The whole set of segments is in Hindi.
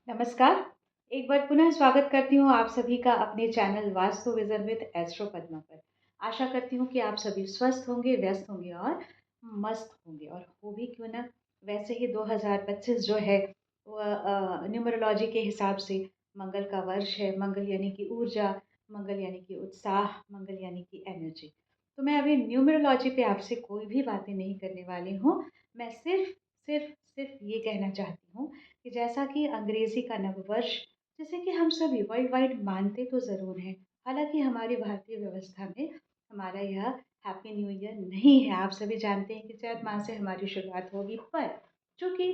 नमस्कार। एक बार पुनः स्वागत करती हूँ आप सभी का अपने channel vastu vision with astro Padma पर। आशा करती हूँ कि आप सभी स्वस्थ होंगे, व्यस्त होंगे और मस्त होंगे और हो भी क्यों ना। वैसे ही 2025 जो है वो न्यूमरोलॉजी के हिसाब से मंगल का वर्ष है। मंगल यानी कि ऊर्जा, मंगल यानी कि उत्साह, मंगल यानी कि एनर्जी। तो मैं अभी न्यूमरोलॉजी पे आपसे कोई भी बातें नहीं करने वाली हूँ। मैं सिर्फ़ ये कहना चाहती हूँ कि जैसा कि अंग्रेजी का नववर्ष, जिसे कि हम सभी वर्ल्ड वाइड मानते तो ज़रूर हैं, हालाँकि हमारी भारतीय व्यवस्था में हमारा यह हैप्पी न्यू ईयर नहीं है। आप सभी जानते हैं कि चैत माह से हमारी शुरुआत होगी, पर चूँकि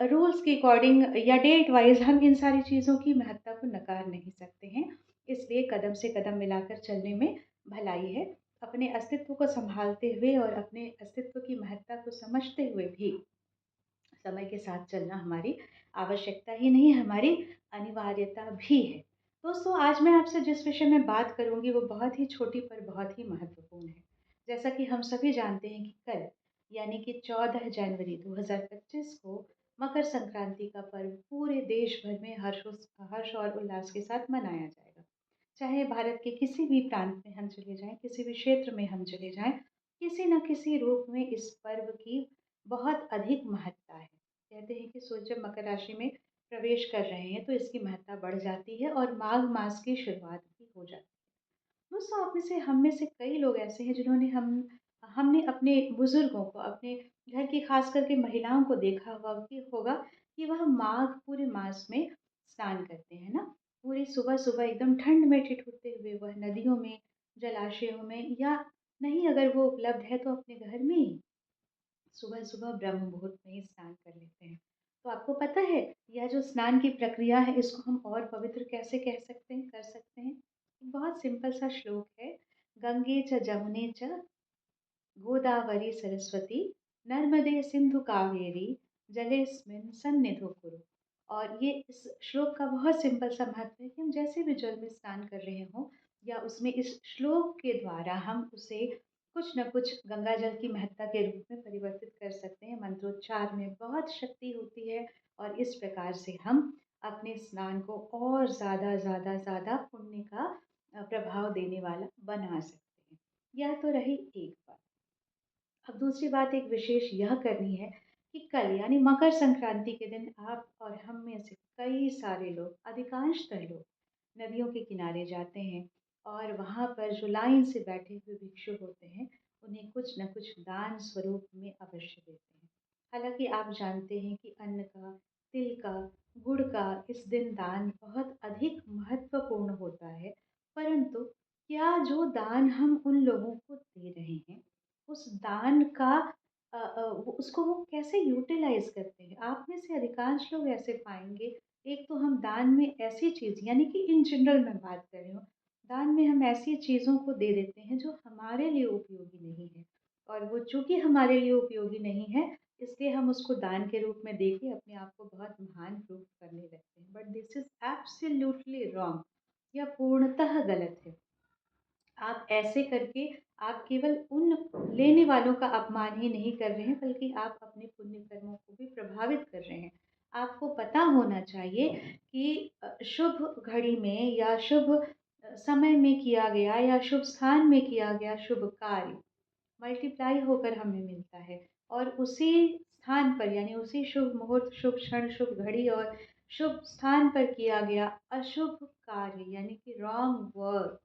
रूल्स के अकॉर्डिंग या डेट वाइज़ हम इन सारी चीज़ों की महत्ता को नकार नहीं सकते हैं। इसलिए कदम से कदम मिलाकर चलने में भलाई है। अपने अस्तित्व को सँभालते हुए और अपने अस्तित्व की महत्ता को समझते हुए भी समय के साथ चलना हमारी आवश्यकता ही नहीं, हमारी अनिवार्यता भी है। दोस्तों, आज मैं आपसे जिस विषय में बात करूँगी वो बहुत ही छोटी पर बहुत ही महत्वपूर्ण है। जैसा कि हम सभी जानते हैं कि कल यानी कि 14 जनवरी 2025 को मकर संक्रांति का पर्व पूरे देश भर में हर्ष और उल्लास के साथ मनाया जाएगा। चाहे भारत के किसी भी प्रांत में हम चले जाएँ, किसी भी क्षेत्र में हम चले जाएँ, किसी न किसी रूप में इस पर्व की बहुत अधिक महत्ता है। कहते हैं कि सूर्य जब मकर राशि में प्रवेश कर रहे हैं तो इसकी महत्ता बढ़ जाती है और माघ मास की शुरुआत भी हो जाती है। दोस्तों, आप में से हम में से कई लोग ऐसे हैं जिन्होंने हमने अपने बुजुर्गों को, अपने घर की खास करके महिलाओं को देखा होगा कि वह माघ पूरे मास में स्नान करते हैं ना। पूरी सुबह सुबह एकदम ठंड में ठिठुरते हुए वह नदियों में, जलाशयों में, या नहीं अगर वो उपलब्ध है तो अपने घर में ही सुबह-सुबह ब्रह्म मुहूर्त में ही स्नान कर लेते हैं। तो आपको पता है, यह जो स्नान की प्रक्रिया है इसको हम और पवित्र कैसे कह सकते हैं, कर सकते हैं? एक बहुत सिंपल सा श्लोक है, गंगे च जमुने च गोदावरी सरस्वती नर्मदे सिंधु कावेरी जलेस्मिन् सन्निधौ कुरु। और ये इस श्लोक का बहुत सिंपल सा महत्व है कि हम जैसे भी जल में स्नान कर रहे हों या उसमें इस श्लोक के द्वारा हम उसे कुछ न कुछ गंगा जल की महत्ता के रूप में परिवर्तित कर सकते हैं। मंत्रोच्चार में बहुत शक्ति होती है और इस प्रकार से हम अपने स्नान को और ज़्यादा पुण्य का प्रभाव देने वाला बना सकते हैं। यह तो रही एक बात। अब दूसरी बात एक विशेष यह करनी है कि कल यानी मकर संक्रांति के दिन आप और हम में से कई सारे लोग, अधिकांशतः लोग नदियों के किनारे जाते हैं और वहाँ पर जो लाइन से बैठे हुए भिक्षु होते हैं, उन्हें कुछ न कुछ दान स्वरूप में अवश्य देते हैं। हालाँकि आप जानते हैं कि अन्न का, तिल का, गुड़ का इस दिन दान बहुत अधिक महत्वपूर्ण होता है, परंतु क्या जो दान हम उन लोगों को दे रहे हैं उस दान का वो कैसे यूटिलाइज़ करते हैं। आप में से अधिकांश लोग ऐसे पाएँगे, एक तो हम दान में ऐसी चीज़ यानी कि इन जनरल मैं बात कर रही हूँ, दान में हम ऐसी चीज़ों को दे देते हैं जो हमारे लिए उपयोगी नहीं है और वो चूँकि हमारे लिए उपयोगी नहीं है, इसलिए हम उसको दान के रूप में दे के अपने आप को बहुत महान प्रूव करने लगते हैं। But this is absolutely wrong. यह पूर्णतः गलत है। आप ऐसे करके आप केवल उन लेने वालों का अपमान ही नहीं कर रहे हैं, बल्कि आप अपने पुण्य कर्मों को भी प्रभावित कर रहे हैं। आपको पता होना चाहिए कि शुभ घड़ी में या शुभ समय में किया गया या शुभ स्थान में किया गया शुभ कार्य मल्टीप्लाई होकर हमें मिलता है और उसी स्थान पर यानी उसी शुभ मुहूर्त, शुभ क्षण, शुभ घड़ी और शुभ स्थान पर किया गया अशुभ कार्य यानी कि रॉन्ग वर्क,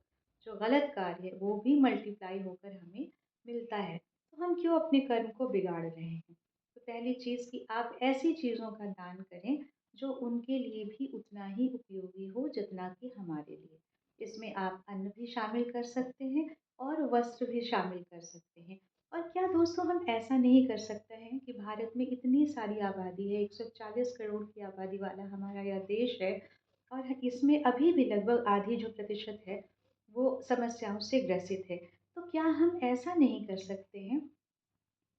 जो गलत कार्य है वो भी मल्टीप्लाई होकर हमें मिलता है। तो हम क्यों अपने कर्म को बिगाड़ रहे हैं? तो पहली चीज़ कि आप ऐसी चीज़ों का दान करें जो उनके लिए भी उतना ही उपयोगी हो जितना कि हमारे लिए। इसमें आप अन्न भी शामिल कर सकते हैं और वस्त्र भी शामिल कर सकते हैं। और क्या दोस्तों हम ऐसा नहीं कर सकते हैं कि भारत में इतनी सारी आबादी है, 140 करोड़ की आबादी वाला हमारा यह देश है और इसमें अभी भी लगभग आधी जो प्रतिशत है वो समस्याओं से ग्रसित है। तो क्या हम ऐसा नहीं कर सकते हैं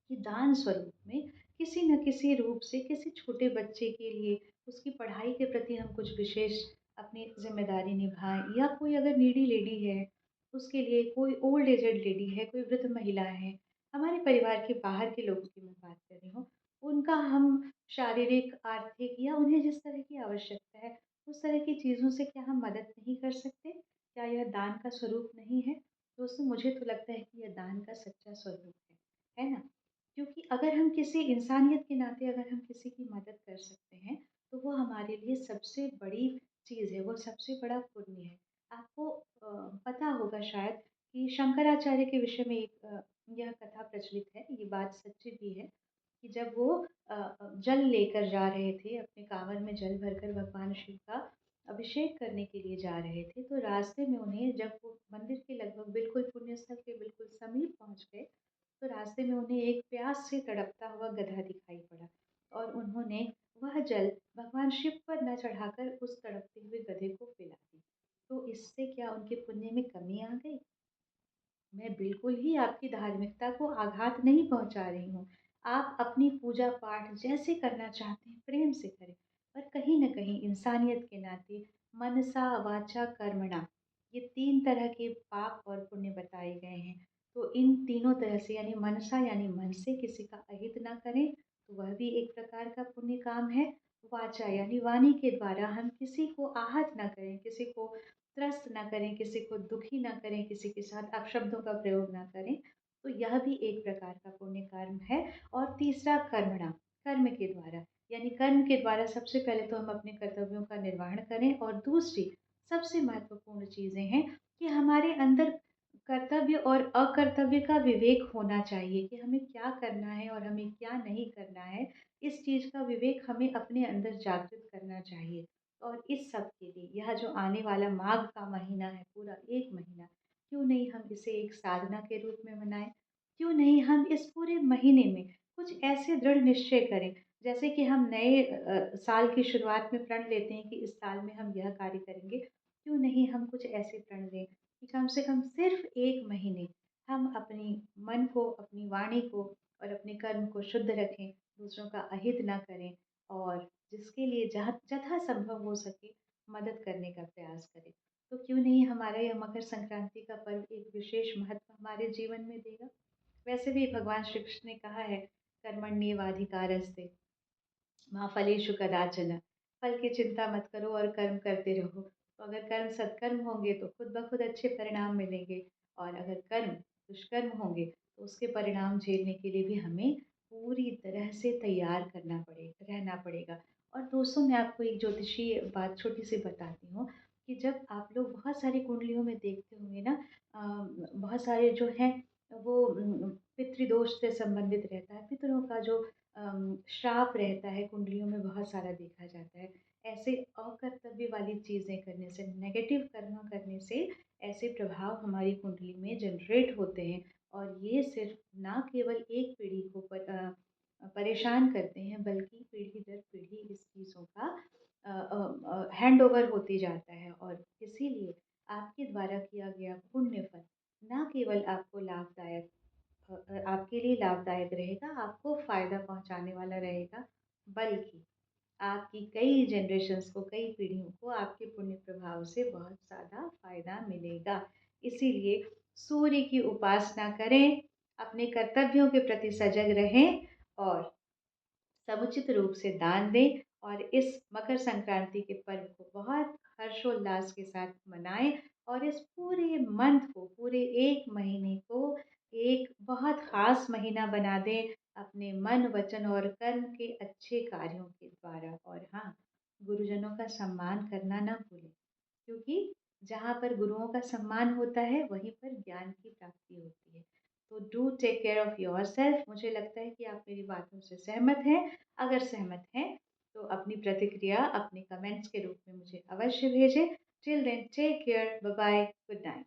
कि दान स्वरूप में किसी न किसी रूप से किसी छोटे बच्चे के लिए उसकी पढ़ाई के प्रति हम कुछ विशेष अपनी ज़िम्मेदारी निभाएँ, या कोई अगर नीडी लेडी है, उसके लिए कोई ओल्ड एजेड लेडी है, कोई वृद्ध महिला है, हमारे परिवार के बाहर के लोगों की मैं बात कर रही हूँ, उनका हम शारीरिक, आर्थिक या उन्हें जिस तरह की आवश्यकता है, उस तरह की चीज़ों से क्या हम मदद नहीं कर सकते? क्या यह दान का स्वरूप नहीं है? दोस्तों, मुझे तो लगता है कि यह दान का सच्चा स्वरूप है ना? क्योंकि अगर हम किसी इंसानियत के नाते अगर हम किसी की मदद कर सकते हैं, तो वो हमारे लिए सबसे बड़ी चीज़ है, वो सबसे बड़ा पुण्य है। आपको पता होगा शायद कि शंकराचार्य के विषय में एक यह कथा प्रचलित है, ये बात सच्ची भी है कि जब वो जल लेकर जा रहे थे, अपने काँवड़ में जल भरकर भगवान शिव का अभिषेक करने के लिए जा रहे थे, तो रास्ते में उन्हें जब वो मंदिर के लगभग बिल्कुल पुण्य स्थल के बिल्कुल समीप पहुँच गए, तो रास्ते में उन्हें एक प्यास से तड़पता हुआ गधा दिखाई पड़ा और उन्होंने वह जल भगवान शिव पर न चढ़ाकर उस तड़पते हुए गधे को पिला दी। तो इससे क्या उनके पुण्य में कमी आ गई? मैं बिल्कुल ही आपकी धार्मिकता को आघात नहीं पहुँचा रही हूँ। आप अपनी पूजा-पाठ जैसे करना चाहते हैं, प्रेम से करें। पर कहीं न कहीं इंसानियत के नाते मनसा वाचा कर्मणा, ये 3 तरह के पाप और पुण्य बताए गए हैं। तो इन तीनों तरह से यानी मनसा यानी मन से किसी का अहित ना करें, तो वह भी एक प्रकार का पुण्य काम है। वाचा यानी वाणी के द्वारा हम किसी को आहत ना करें, किसी को त्रस्त ना करें, किसी को दुखी ना करें, किसी के साथ अपशब्दों का प्रयोग ना करें, तो यह भी एक प्रकार का पुण्य कर्म है। और तीसरा कर्मणा, कर्म के द्वारा, यानी कर्म के द्वारा सबसे पहले तो हम अपने कर्तव्यों का निर्वहन करें और दूसरी सबसे महत्वपूर्ण चीज़ें हैं कि हमारे अंदर कर्तव्य और अकर्तव्य का विवेक होना चाहिए कि हमें क्या करना है और हमें क्या नहीं करना है। इस चीज़ का विवेक हमें अपने अंदर जागृत करना चाहिए। और इस सब के लिए यह जो आने वाला माघ का महीना है, पूरा 1 महीना, क्यों नहीं हम इसे एक साधना के रूप में मनाएँ? क्यों नहीं हम इस पूरे महीने में कुछ ऐसे दृढ़ निश्चय करें, जैसे कि हम नए साल की शुरुआत में प्रण लेते हैं कि इस साल में हम यह कार्य करेंगे, क्यों नहीं हम कुछ ऐसे प्रण लें कि कम से कम सिर्फ़ 1 महीने हम अपनी मन को, अपनी वाणी को और अपने कर्म को शुद्ध रखें, दूसरों का अहित ना करें और जिसके लिए जहाँ यथासंभव हो सके मदद करने का प्रयास करें। तो क्यों नहीं हमारा यह मकर संक्रांति का पर्व एक विशेष महत्व हमारे जीवन में देगा? वैसे भी भगवान श्री कृष्ण ने कहा है, कर्मण्येवाधिकारस्ते माँ फलेषु कदाचन, फल की चिंता मत करो और कर्म करते रहो। तो अगर कर्म सत्कर्म होंगे तो खुद ब खुद अच्छे परिणाम मिलेंगे और अगर कर्म दुष्कर्म होंगे तो उसके परिणाम झेलने के लिए भी हमें पूरी तरह से तैयार रहना पड़ेगा। और दोस्तों, मैं आपको एक ज्योतिषीय बात छोटी-सी बताती हूँ कि जब आप लोग बहुत सारी कुंडलियों में देखते होंगे ना, बहुत सारे जो हैं वो पितृदोष से संबंधित रहता है। पितरों का जो श्राप रहता है, कुंडलियों में बहुत सारा देखा जाता है। ऐसे अकर्तव्य वाली चीज़ें करने से, नेगेटिव कर्म करने से ऐसे प्रभाव हमारी कुंडली में जनरेट होते हैं और ये सिर्फ़ ना केवल एक पीढ़ी को परेशान करते हैं, बल्कि पीढ़ी दर पीढ़ी इस चीज़ों का हैंडओवर होते जाता है और इसीलिए आपके द्वारा किया गया पुण्य फल ना केवल आपको लाभदायक आपके लिए लाभदायक रहेगा, आपको फ़ायदा पहुँचाने वाला रहेगा, बल्कि आपकी कई जनरेशंस को, कई पीढ़ियों को आपके पुण्य प्रभाव से बहुत ज़्यादा फ़ायदा मिलेगा। इसीलिए सूर्य की उपासना करें, अपने कर्तव्यों के प्रति सजग रहें और समुचित रूप से दान दें और इस मकर संक्रांति के पर्व को बहुत हर्षोल्लास के साथ मनाएँ और इस पूरे मंथ को, पूरे 1 महीने को एक बहुत ख़ास महीना बना दें अपने मन, वचन और कर्म के अच्छे कार्यों के द्वारा। और हाँ, गुरुजनों का सम्मान करना ना भूलें, क्योंकि जहाँ पर गुरुओं का सम्मान होता है, वहीं पर ज्ञान की प्राप्ति होती है। तो do take care of yourself. मुझे लगता है कि आप मेरी बातों से सहमत हैं। अगर सहमत हैं, तो अपनी प्रतिक्रिया अपने कमेंट्स के रूप में मुझे अवश्य भेजें। Till then take care, bye bye, good night.